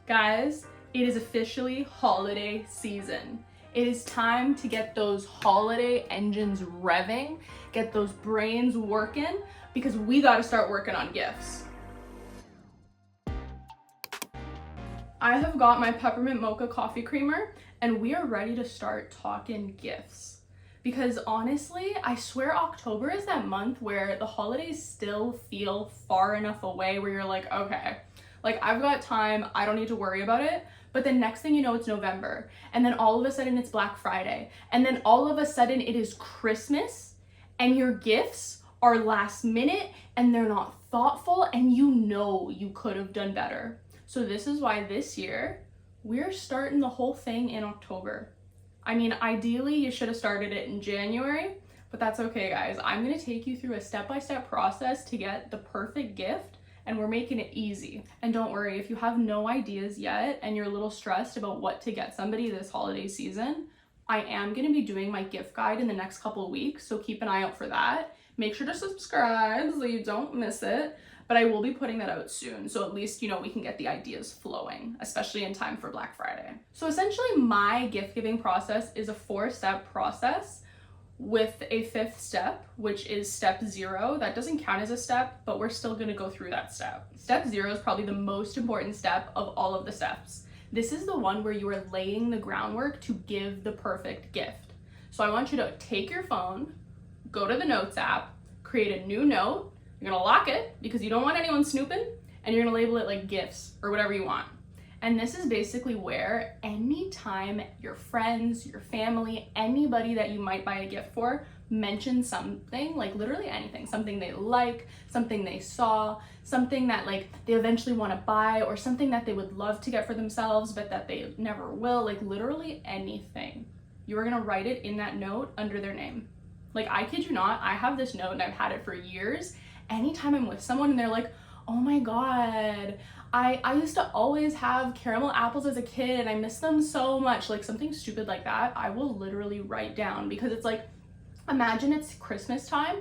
Guys, it is officially holiday season. It is time to get those holiday engines revving, get those brains working, because we gotta start working on gifts. I have got my peppermint mocha coffee creamer, and we are ready to start talking gifts. Because honestly, I swear October is that month where the holidays still feel far enough away where you're like, okay, like I've got time, I don't need to worry about it. But the next thing you know, it's November. And then all of a sudden it's Black Friday. And then all of a sudden it is Christmas, and your gifts are last minute and they're not thoughtful, and you know you could have done better. So this is why this year we're starting the whole thing in October. I mean, ideally you should have started it in January, but that's okay, guys. I'm gonna take you through a step-by-step process to get the perfect gift, and we're making it easy. And don't worry, if you have no ideas yet and you're a little stressed about what to get somebody this holiday season, I am gonna be doing my gift guide in the next couple of weeks, so keep an eye out for that. Make sure to subscribe so you don't miss it. But I will be putting that out soon, so at least, you know, we can get the ideas flowing, especially in time for Black Friday. So essentially my gift giving process is a 4-step process with a 5th step, which is step 0. That doesn't count as a step, but we're still gonna go through that step. Step 0 is probably the most important step of all of the steps. This is the one where you are laying the groundwork to give the perfect gift. So I want you to take your phone, go to the Notes app, create a new note. You're gonna lock it because you don't want anyone snooping, and you're gonna label it like gifts or whatever you want. And this is basically where anytime your friends, your family, anybody that you might buy a gift for mentions something, like literally anything, something they like, something they saw, something that like they eventually want to buy, or something that they would love to get for themselves but that they never will, like literally anything, you're gonna write it in that note under their name. Like, I kid you not, I have this note and I've had it for years. Anytime I'm with someone and they're like, oh my god, I used to always have caramel apples as a kid and I miss them so much, like something stupid like that, I will literally write down, because it's like, imagine it's Christmas time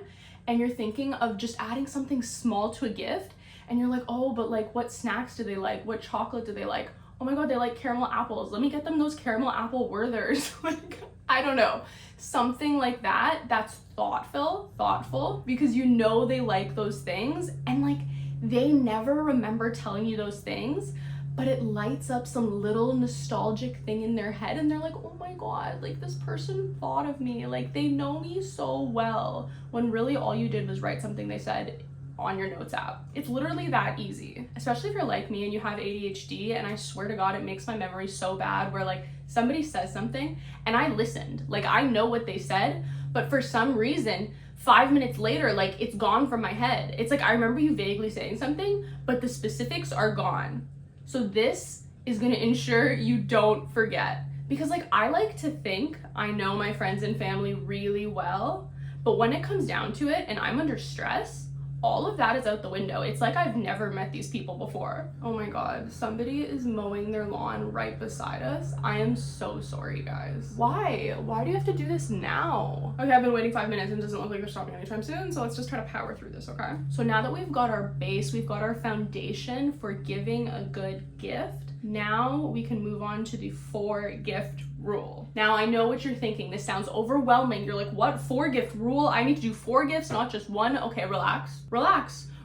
and you're thinking of just adding something small to a gift, and you're like, oh, but like what snacks do they like? What chocolate do they like? Oh my god, they like caramel apples. Let me get them those caramel apple Werthers. Like, I don't know. Something like that, that's thoughtful, because you know they like those things, and like they never remember telling you those things, but it lights up some little nostalgic thing in their head, and they're like, oh my god, like this person thought of me, like they know me so well, when really all you did was write something they said on your Notes app. It's literally that easy, especially if you're like me and you have ADHD, and I swear to god it makes my memory so bad where like somebody says something and I listened, like I know what they said, but for some reason 5 minutes later, like it's gone from my head. It's like I remember you vaguely saying something, but the specifics are gone. So this is gonna ensure you don't forget, because like I like to think I know my friends and family really well, but when it comes down to it and I'm under stress, all of that is out the window. It's like I've never met these people before. Oh my god, somebody is mowing their lawn right beside us. I am so sorry, guys. Why do you have to do this now? Okay, I've been waiting 5 minutes and it doesn't look like they're stopping anytime soon, so let's just try to power through this, okay? So now that we've got our base, we've got our foundation for giving a good gift, now we can move on to the 4-gift rule. Now I know what you're thinking, this sounds overwhelming. You're like, what, 4-gift rule? I need to do 4 gifts, not just one? Okay, relax.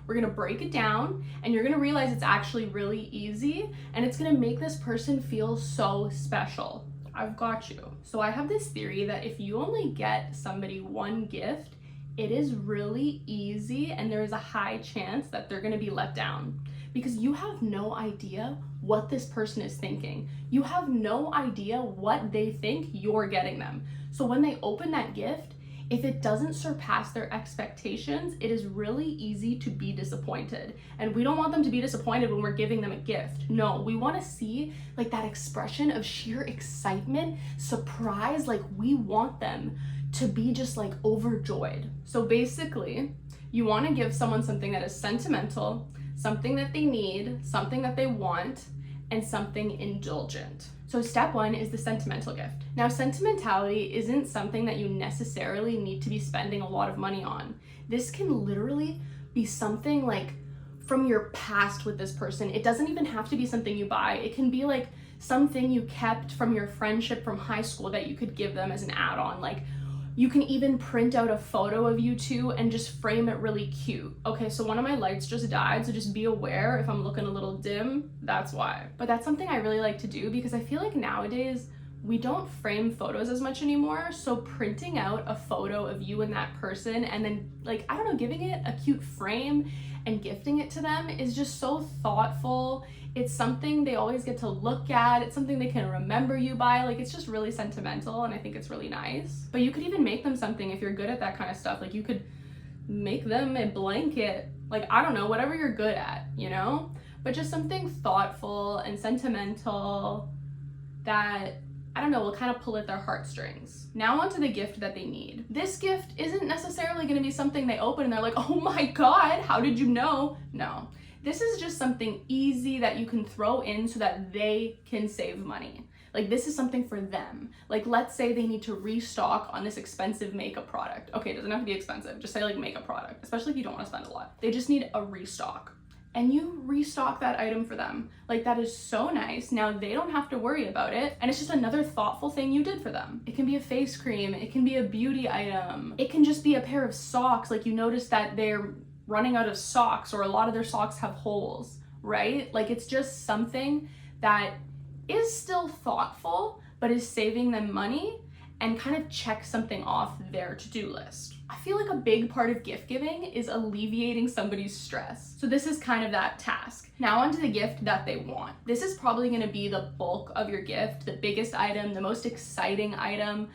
We're gonna break it down, and you're gonna realize it's actually really easy, and it's gonna make this person feel so special. I've got you. So I have this theory that if you only get somebody 1 gift, it is really easy and there is a high chance that they're gonna be let down, because you have no idea what this person is thinking. You have no idea what they think you're getting them. So when they open that gift, if it doesn't surpass their expectations, it is really easy to be disappointed. And we don't want them to be disappointed when we're giving them a gift. No, we want to see like that expression of sheer excitement, surprise, like we want them to be just like overjoyed. So basically, you want to give someone something that is sentimental, something that they need, something that they want, and something indulgent. So step 1 is the sentimental gift. Now, sentimentality isn't something that you necessarily need to be spending a lot of money on. This can literally be something like from your past with this person. It doesn't even have to be something you buy. It can be like something you kept from your friendship from high school that you could give them as an add-on. Like, you can even print out a photo of you two and just frame it really cute. Okay, so one of my lights just died, so just be aware if I'm looking a little dim, that's why. But that's something I really like to do because I feel like nowadays we don't frame photos as much anymore. So printing out a photo of you and that person and then, like, I don't know, giving it a cute frame and gifting it to them is just so thoughtful. It's something they always get to look at. It's something they can remember you by. Like, it's just really sentimental, and I think it's really nice. But you could even make them something if you're good at that kind of stuff. Like, you could make them a blanket. Like, I don't know, whatever you're good at, you know? But just something thoughtful and sentimental that, I don't know, will kind of pull at their heartstrings. Now onto the gift that they need. This gift isn't necessarily going to be something they open and they're like, oh my God, how did you know? No. This is just something easy that you can throw in so that they can save money. Like, this is something for them. Like, let's say they need to restock on this expensive makeup product. Okay, it doesn't have to be expensive. Just say like makeup product, especially if you don't want to spend a lot. They just need a restock. And you restock that item for them. Like, that is so nice. Now they don't have to worry about it. And it's just another thoughtful thing you did for them. It can be a face cream. It can be a beauty item. It can just be a pair of socks. Like, you notice that they're running out of socks, or a lot of their socks have holes, right? Like, it's just something that is still thoughtful, but is saving them money and kind of check something off their to-do list. I feel like a big part of gift giving is alleviating somebody's stress. So this is kind of that task. Now onto the gift that they want. This is probably gonna be the bulk of your gift, the biggest item, the most exciting item,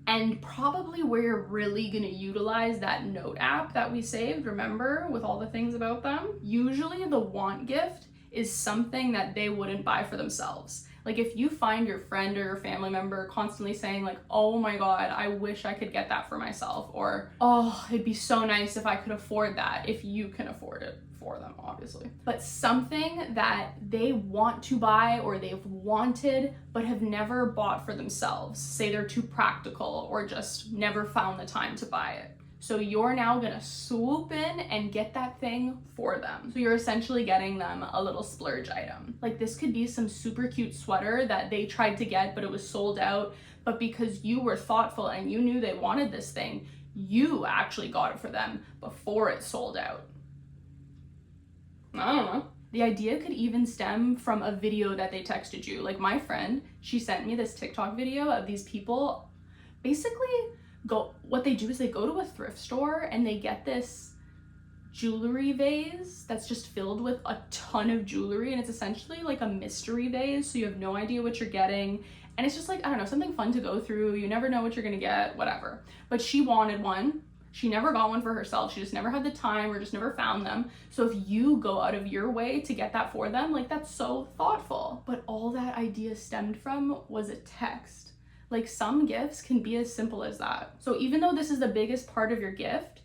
and probably where you're really gonna utilize that note app that we saved, remember, with all the things about them? Usually the want gift is something that they wouldn't buy for themselves. Like, if you find your friend or your family member constantly saying like, oh my God, I wish I could get that for myself, or, oh, it'd be so nice if I could afford that, if you can afford it for them, obviously. But something that they want to buy or they've wanted but have never bought for themselves. Say they're too practical or just never found the time to buy it. So you're now gonna swoop in and get that thing for them. So you're essentially getting them a little splurge item. Like, this could be some super cute sweater that they tried to get, but it was sold out. But because you were thoughtful and you knew they wanted this thing, you actually got it for them before it sold out. I don't know. The idea could even stem from a video that they texted you. Like, my friend, she sent me this TikTok video of these people basically what they do is they go to a thrift store and they get this jewelry vase that's just filled with a ton of jewelry, and it's essentially like a mystery vase, so you have no idea what you're getting, and it's just like, I don't know, something fun to go through. You never know what you're gonna get, whatever. But she wanted one. She never got one for herself. She just never had the time or just never found them. So if you go out of your way to get that for them, like, that's so thoughtful. But all that idea stemmed from was a text. Like, some gifts can be as simple as that. So even though this is the biggest part of your gift,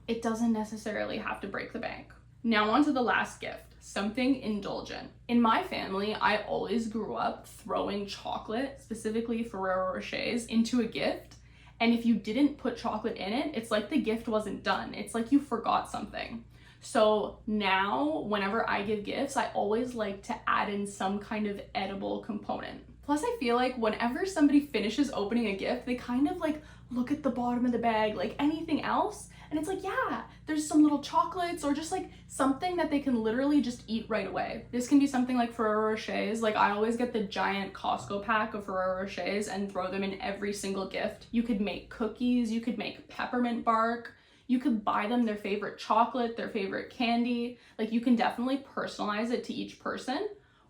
it doesn't necessarily have to break the bank. Now on to the last gift, something indulgent. In my family, I always grew up throwing chocolate, specifically Ferrero Rochers, into a gift. And if you didn't put chocolate in it, it's like the gift wasn't done. It's like you forgot something. So now, whenever I give gifts, I always like to add in some kind of edible component. Plus, I feel like whenever somebody finishes opening a gift, they kind of like look at the bottom of the bag, like anything else, and it's like, yeah, there's some little chocolates or just like something that they can literally just eat right away. This can be something like Ferrero Rochers. Like, I always get the giant Costco pack of Ferrero Rochers and throw them in every single gift. You could make cookies, you could make peppermint bark, you could buy them their favorite chocolate, their favorite candy. Like, you can definitely personalize it to each person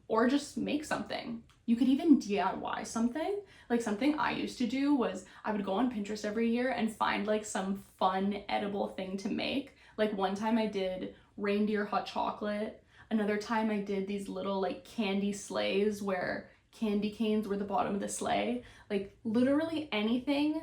or just make something. You could even DIY something. Like, something I used to do was I would go on Pinterest every year and find like some fun edible thing to make. Like, one time I did reindeer hot chocolate. Another time I did these little like candy sleighs where candy canes were the bottom of the sleigh. Like, literally anything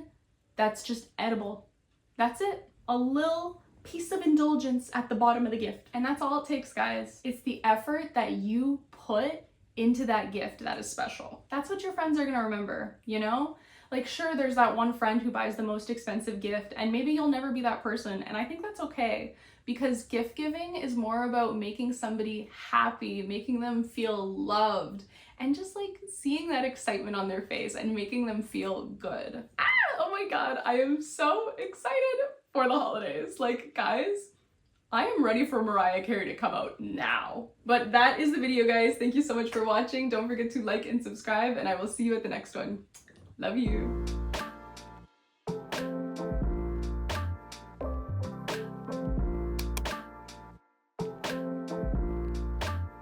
that's just edible. That's it. A little piece of indulgence at the bottom of the gift. And that's all it takes, guys. It's the effort that you put into that gift that is special. That's what your friends are gonna remember, you know? Like, sure, there's that one friend who buys the most expensive gift, and maybe you'll never be that person, and I think that's okay, because gift giving is more about making somebody happy, making them feel loved, and just like seeing that excitement on their face and making them feel good. Oh my god, I am so excited for the holidays. Like, guys, I am ready for Mariah Carey to come out now. But that is the video, guys. Thank you so much for watching. Don't forget to like and subscribe, and I will see you at the next one. Love you.